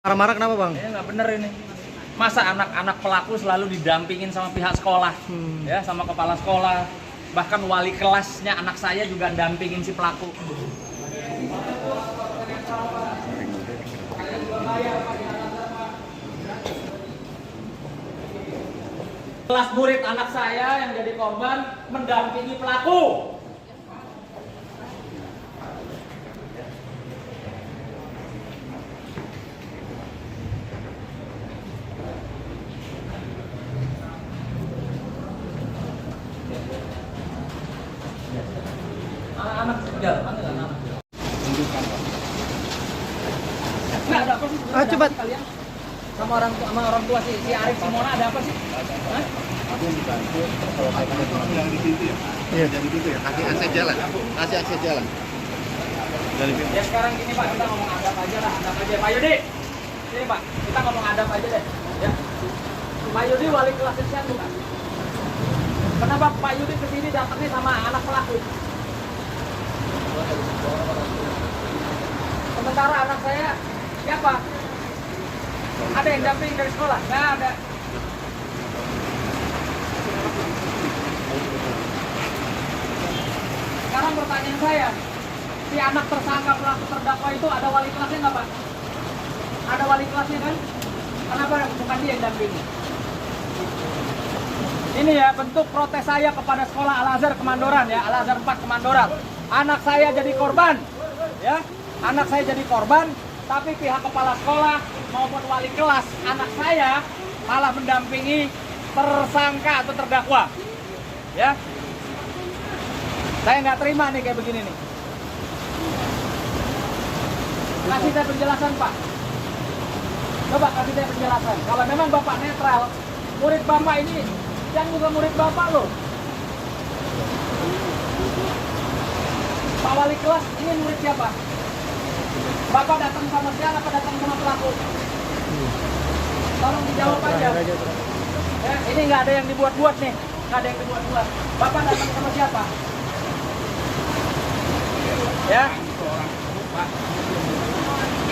Marah-marah kenapa bang? Ya nggak bener ini. Masa anak-anak pelaku selalu didampingin sama pihak sekolah, ya sama kepala sekolah, bahkan wali kelasnya anak saya juga dampingin si pelaku. Kelas murid anak saya yang jadi korban mendampingi pelaku. Anak-anak jalan, anak. Tunjukkan. Nah, ada apa sih? Cepat. Kalian sama orang tua si Arif Simona ada apa sih? Hah? Aku dibantu kalau yang di pintu ya. Iya. Yang di pintu ya. Kasih akses jalan. Kasih akses jalan. Dari pintu. Ya sekarang gini Pak, kita ngomong adab aja lah, adab aja. Pak Yudi, sini Pak, kita ngomong adab aja deh. Ya. Pak Yudi wali kelasnya siapa bukan? Kenapa Pak Yudi kesini datangnya sama anak pelaku? Sementara anak saya siapa? Ada yang damping dari sekolah? Nggak ada. Sekarang pertanyaan saya, si anak tersangka pelaku terdakwa itu ada wali kelasnya nggak Pak? Ada wali kelasnya kan? Kenapa bukan dia yang dampingi? Ini ya bentuk protes saya kepada sekolah Al-Azhar Kemandoran ya, Al-Azhar 4 Kemandoran. Anak saya jadi korban, ya, anak saya jadi korban, tapi pihak kepala sekolah maupun wali kelas anak saya malah mendampingi tersangka atau terdakwa, ya. Saya nggak terima nih kayak begini nih. Kasih saya penjelasan Pak. Coba kasih saya penjelasan. Kalau memang Bapak netral, murid Bapak ini yang bukan murid Bapak loh. Pak wali kelas, ini murid siapa? Bapak datang sama siapa apa datang sama pelaku? Tolong dijawab aja. Ya, ini nggak ada yang dibuat-buat nih, nggak ada yang dibuat-buat. Bapak datang sama siapa? Ya.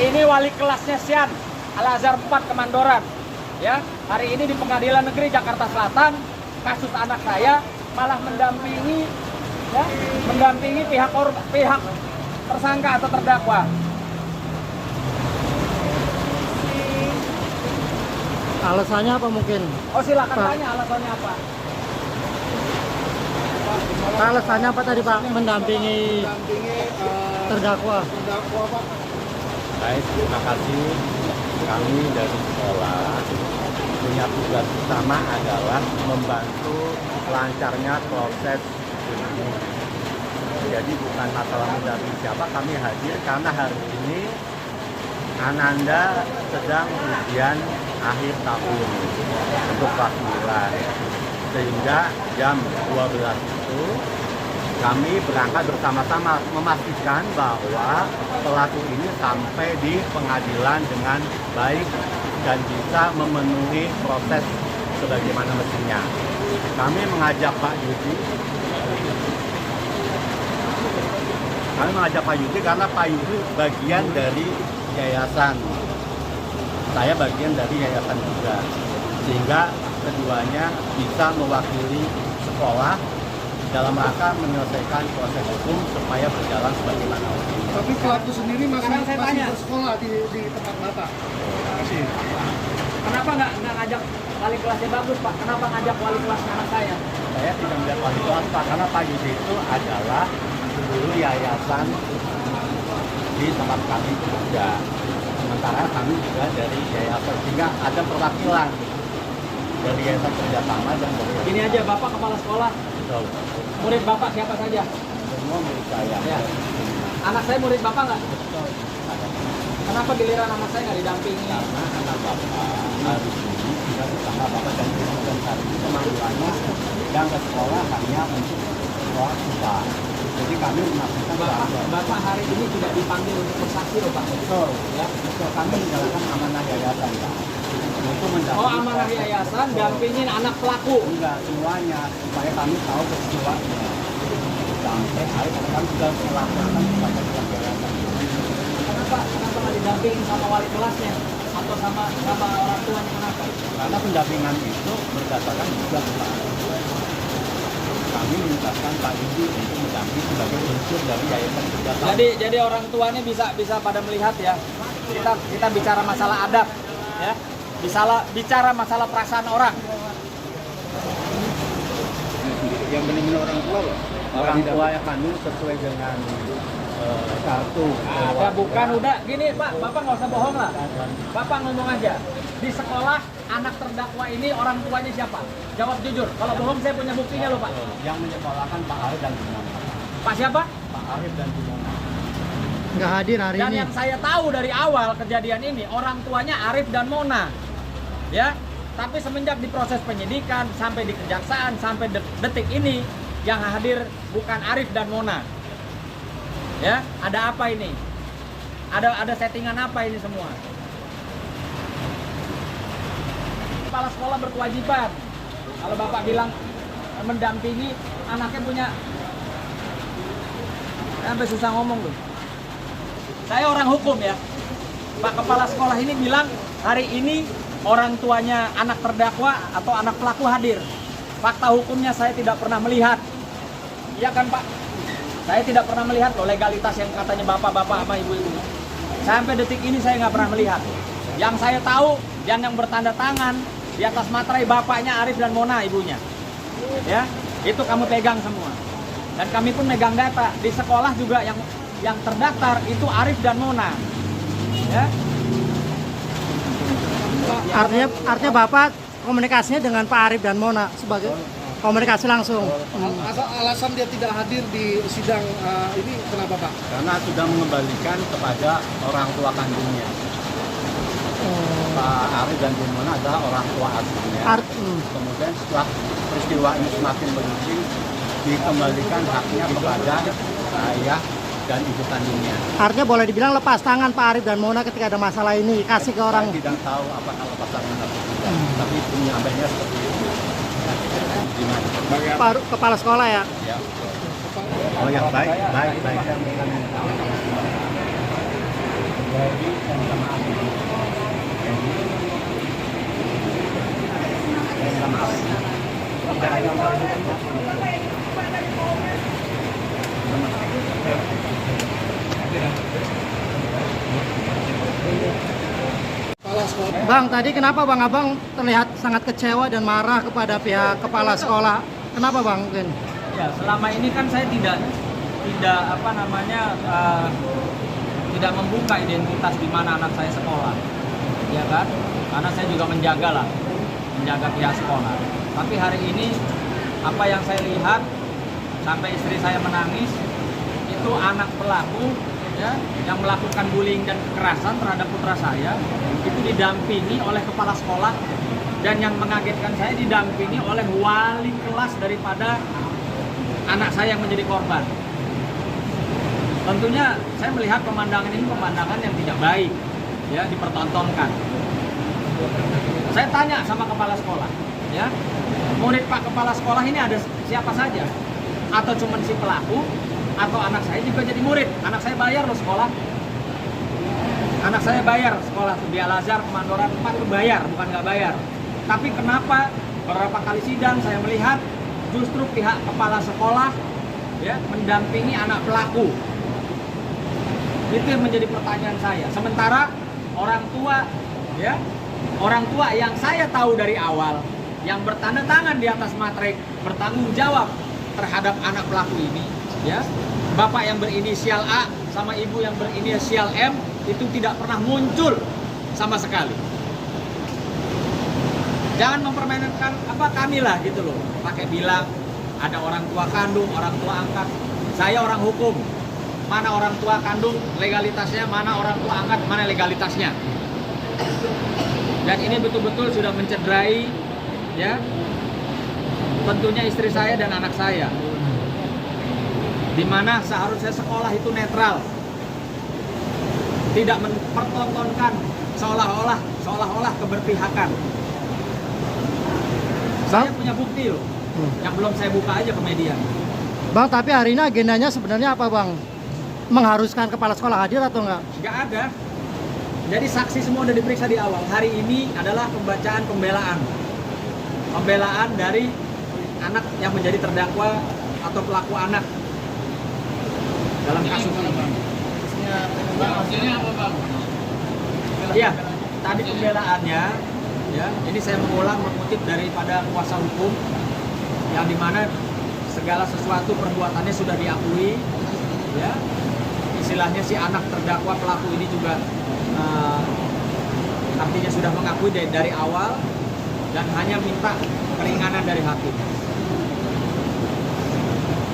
Ini wali kelasnya Sian, Al-Azhar 4 Kemandoran. Ya, hari ini di Pengadilan Negeri Jakarta Selatan, kasus anak saya malah mendampingi, ya, mendampingi pihak tersangka atau terdakwa. Alasannya apa mungkin? Oh silakan Pak. tanya alasannya apa? Alasannya apa tadi Pak? Mendampingi terdakwa. Pak. Baik, terima kasih. Kami dari sekolah punya tugas utama adalah membantu lancarnya proses ini. Jadi bukan masalah mendampingi siapa, kami hadir karena hari ini Ananda sedang ujian akhir tahun untuk kelas 9. Sehingga jam 12 itu kami berangkat bersama-sama memastikan bahwa pelaku ini sampai di pengadilan dengan baik dan bisa memenuhi proses sebagaimana mestinya. Kami mengajak Pak Yudi. Kami mengajak Pak Yudi karena Pak Yudi bagian dari yayasan. Saya bagian dari yayasan juga. Sehingga keduanya bisa mewakili sekolah dalam rangka menyelesaikan proses hukum supaya berjalan sebagaimana mestinya. Tapi pelaku sendiri masih tanya. bersekolah di tempat Bapak. Masih. Kenapa nggak ngajak wali kelasnya bagus Pak? Kenapa ngajak wali kelas anak saya? Saya tidak melihat wali kelas Pak, karena Pak Yudi itu adalah dulu yayasan di tempat kami juga. Sementara kami juga dari yayasan, sehingga ada perwakilan dari yayasan kerjasama dan dari Ini aja Bapak kepala sekolah, Betul. murid Bapak siapa saja? Semua murid saya. Ya. Anak saya murid Bapak nggak? Betul. Kenapa giliran anak saya nggak didampingi? Karena anak Bapak hari ini tidak bersama Bapak dan Ibu, dan hari ini pemanggilannya yang ke sekolah hanya untuk sekolah kita. Jadi kami memastikan Bapak hari ini tidak dipanggil untuk bersaksi loh Pak. betul, ya, betul. Kami menjalankan amanah yayasan, Pak. Untuk mendampingi Oh amanah proses yayasan hukum. dampingin anak pelaku. Enggak semuanya, supaya kami tahu peristiwanya. Sampai hari ini kami sudah melaporkan kepada pihak yayasan. Kenapa nggak didampingin sama wali kelasnya? atau sama orang tuanya kenapa? Karena pendampingan itu berdasarkan juga Pak. Kami mintakan Pak Ibu untuk mendampingi sebagai unsur dari yayasan kerjasama. Jadi orang tuanya bisa pada melihat ya. Kita bicara masalah adab ya. Bicara masalah perasaan orang. Yang benar-benar orang tua loh. Orang tua yang kandung sesuai dengan kartu. Ada bukan udah gini Pak, Bapak nggak usah bohong lah. Bapak ngomong aja. Di sekolah anak terdakwa ini orang tuanya siapa? Jawab jujur. Kalau bohong saya punya buktinya loh Pak. Yang menyekolahkan Pak Arif dan Bumona. Pak siapa? Pak Arif dan Bumona. Nggak hadir hari Dan ini. yang saya tahu dari awal kejadian ini orang tuanya Arif dan Mona. Ya. Tapi semenjak diproses penyidikan sampai di kejaksaan sampai detik ini yang hadir bukan Arif dan Mona. Ya, ada apa ini? Ada settingan apa ini semua? Kepala sekolah berkewajiban. Kalau Bapak bilang mendampingi anaknya punya sampai susah ngomong loh. Saya orang hukum ya. Pak Kepala Sekolah ini bilang hari ini orang tuanya anak terdakwa atau anak pelaku hadir. Fakta hukumnya saya tidak pernah melihat. Iya kan Pak? Saya tidak pernah melihat loh legalitas yang katanya bapak-bapak sama ibu-ibu. Sampai detik ini saya nggak pernah melihat. Yang saya tahu yang bertanda tangan di atas materai bapaknya Arif dan Mona ibunya. Ya, itu kamu pegang semua. Dan kami pun megang data di sekolah juga yang terdaftar itu Arif dan Mona. Ya. Artinya Bapak komunikasinya dengan Pak Arif dan Mona sebagai komunikasi langsung. Alasan dia tidak hadir di sidang ini kenapa Pak? Karena sudah mengembalikan kepada orang tua kandungnya. Pak Arif dan Bumona adalah orang tua aslinya. Kemudian setelah peristiwa ini semakin berujung, dikembalikan haknya kepada ayah dan ibu kandungnya. Artinya boleh dibilang lepas tangan Pak Arif dan Mona ketika ada masalah ini, kasih ke orang. Saya tidak tahu apakah lepas tangan atau tidak, tapi penyampaiannya seperti itu. Gimana? Pak Kepala Sekolah ya. Ya. Oh ya, baik. Bang, tadi kenapa Bang Abang terlihat sangat kecewa dan marah kepada pihak kepala sekolah? Kenapa Bang mungkin? Ya, selama ini kan saya tidak tidak membuka identitas di mana anak saya sekolah. Ya kan? Karena saya juga menjaga pihak sekolah. Tapi hari ini apa yang saya lihat sampai istri saya menangis itu anak pelaku ya yang melakukan bullying dan kekerasan terhadap putra saya itu didampingi oleh kepala sekolah, dan yang mengagetkan saya didampingi oleh wali kelas daripada anak saya yang menjadi korban. Tentunya saya melihat pemandangan ini pemandangan yang tidak baik ya, dipertontonkan. Saya tanya sama kepala sekolah ya, murid Pak Kepala Sekolah ini ada siapa saja, atau cuma si pelaku atau anak saya juga jadi murid. Anak saya bayar loh sekolah. Anak saya bayar sekolah di Al-Azhar Kemandoran 4 itu bayar, bukan nggak bayar. Tapi kenapa beberapa kali sidang saya melihat justru pihak kepala sekolah ya mendampingi anak pelaku. Itu yang menjadi pertanyaan saya. Sementara orang tua yang saya tahu dari awal yang bertanda tangan di atas materai bertanggung jawab terhadap anak pelaku ini ya, bapak yang berinisial A sama ibu yang berinisial M itu tidak pernah muncul sama sekali. Jangan mempermainkan kami lah gitu loh, pakai bilang ada orang tua kandung, orang tua angkat. Saya orang hukum, mana orang tua kandung legalitasnya, mana orang tua angkat mana legalitasnya. Dan ini betul-betul sudah mencederai ya tentunya istri saya dan anak saya, di mana seharusnya sekolah itu netral, tidak mempertontonkan seolah-olah keberpihakan. Saya punya bukti loh, yang belum saya buka aja ke media. Bang, tapi hari ini agendanya sebenarnya apa Bang? Mengharuskan kepala sekolah hadir atau enggak? Nggak ada. Jadi saksi semua sudah diperiksa di awal. Hari ini adalah pembacaan pembelaan. Pembelaan dari anak yang menjadi terdakwa atau pelaku anak dalam kasus ini. Hasilnya apa Bang? Iya, tadi pembelaannya, ya, ini saya mengulang mengutip daripada kuasa hukum, yang dimana segala sesuatu perbuatannya sudah diakui, ya, istilahnya si anak terdakwa pelaku ini juga artinya sudah mengakui dari awal dan hanya minta keringanan dari hakim.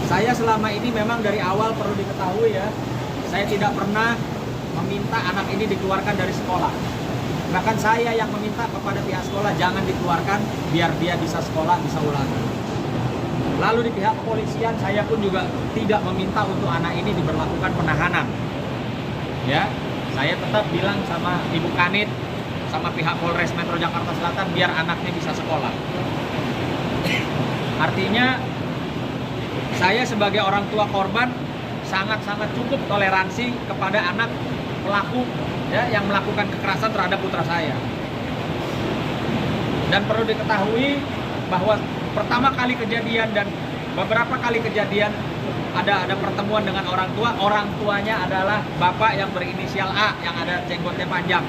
Saya selama ini memang dari awal perlu diketahui ya, saya tidak pernah meminta anak ini dikeluarkan dari sekolah. Bahkan saya yang meminta kepada pihak sekolah jangan dikeluarkan biar dia bisa sekolah, bisa ulangi. Lalu di pihak kepolisian saya pun juga tidak meminta untuk anak ini diberlakukan penahanan. Ya, saya tetap bilang sama Ibu Kanit, sama pihak Polres Metro Jakarta Selatan biar anaknya bisa sekolah. Artinya saya sebagai orang tua korban sangat-sangat cukup toleransi kepada anak pelaku ya yang melakukan kekerasan terhadap putra saya. Dan perlu diketahui bahwa pertama kali kejadian dan beberapa kali kejadian ada pertemuan dengan orang tuanya adalah bapak yang berinisial A yang ada jenggotnya panjang,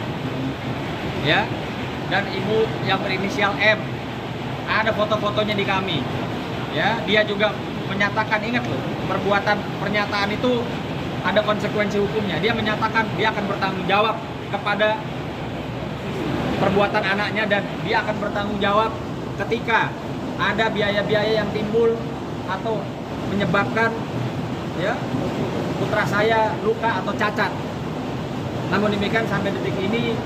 ya, dan ibu yang berinisial M. Ada foto-fotonya di kami, ya. Dia juga menyatakan, ingat loh, pernyataan itu ada konsekuensi hukumnya. Dia menyatakan dia akan bertanggung jawab kepada perbuatan anaknya dan dia akan bertanggung jawab ketika ada biaya-biaya yang timbul atau menyebabkan ya putra saya luka atau cacat. Namun demikian sampai detik ini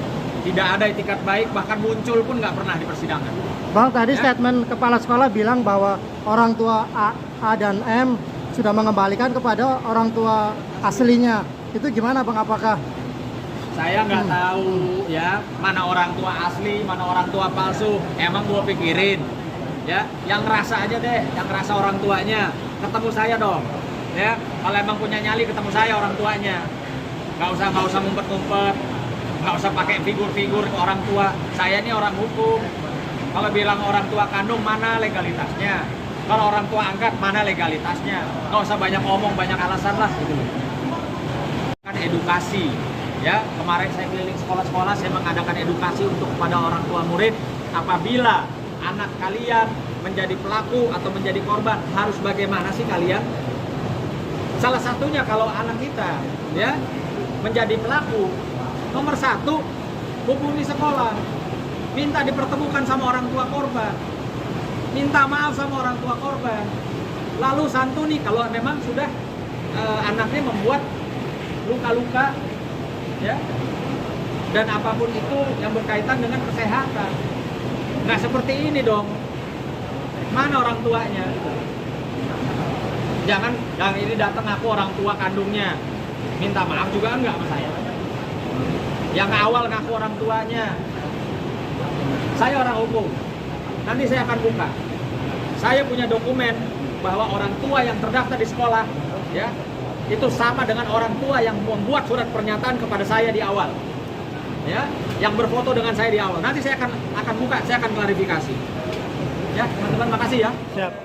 tidak ada itikat baik, bahkan muncul pun nggak pernah di persidangan. Bang, tadi Ya. statement kepala sekolah bilang bahwa orang tua A dan M sudah mengembalikan kepada orang tua aslinya. Itu gimana Bang? Apakah Saya nggak tahu ya mana orang tua asli, mana orang tua palsu. Emang gua pikirin ya, yang ngerasa aja deh, yang ngerasa orang tuanya. Ketemu saya dong, ya. Kalau emang punya nyali ketemu saya orang tuanya. Nggak usah ngumpet-ngumpet, nggak usah pakai figur-figur ke orang tua. Saya ini orang hukum. Kalau bilang orang tua kandung mana legalitasnya? Kalau orang tua angkat mana legalitasnya? Nggak usah banyak ngomong, banyak alasan lah. Gitu. Kan edukasi. Ya, kemarin saya keliling sekolah-sekolah, saya mengadakan edukasi untuk kepada orang tua murid. Apabila anak kalian menjadi pelaku atau menjadi korban, harus bagaimana sih kalian? Salah satunya kalau anak kita ya menjadi pelaku, nomor satu, hubungi sekolah, minta dipertemukan sama orang tua korban, minta maaf sama orang tua korban, lalu santuni kalau memang sudah anaknya membuat luka-luka ya, dan apapun itu yang berkaitan dengan kesehatan. Nggak seperti ini dong, mana orang tuanya? Jangan ini datang aku orang tua kandungnya, minta maaf juga enggak sama saya. Yang awal ngaku orang tuanya, saya orang hukum, nanti saya akan buka. Saya punya dokumen bahwa orang tua yang terdaftar di sekolah ya itu sama dengan orang tua yang membuat surat pernyataan kepada saya di awal, ya, yang berfoto dengan saya di awal. Nanti saya akan buka, saya akan klarifikasi. Ya, teman-teman, makasih ya. siap?